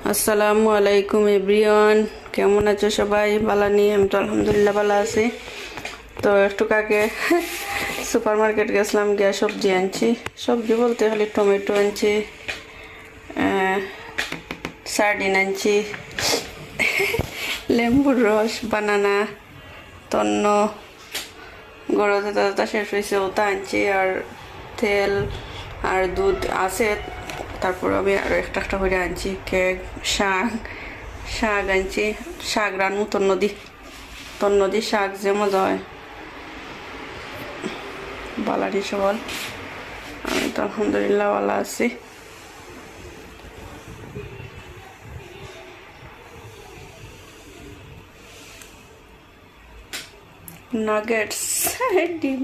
আসসালামু আলাইকুম এভরিওয়ান, কেমন আছো সবাই? ভালো নিয়ে আমি তো আলহামদুলিল্লাহ ভালো আছি। তো একটু আগে সুপার মার্কেট গেছিলাম, গিয়ে সবজি আনছি। সবজি বলতে হলে টমেটো আনছি, সার্ডিন আনছি, লেম্বুর রস, বানানা, তন্ন, গরুতে তাজা শেষ হয়েছে ওটা আনছি, আর তেল আর দুধ আছে। তারপর আমি আরও একটা একটা করে আনছি, কেক, শাক শাক আনছি। শাক রান্নু তন্ন দি শাক যে মজা হয় বালানি সবল। আমি তো আলহামদুলিল্লাহ ভালো আছি। নাগেটস ডিম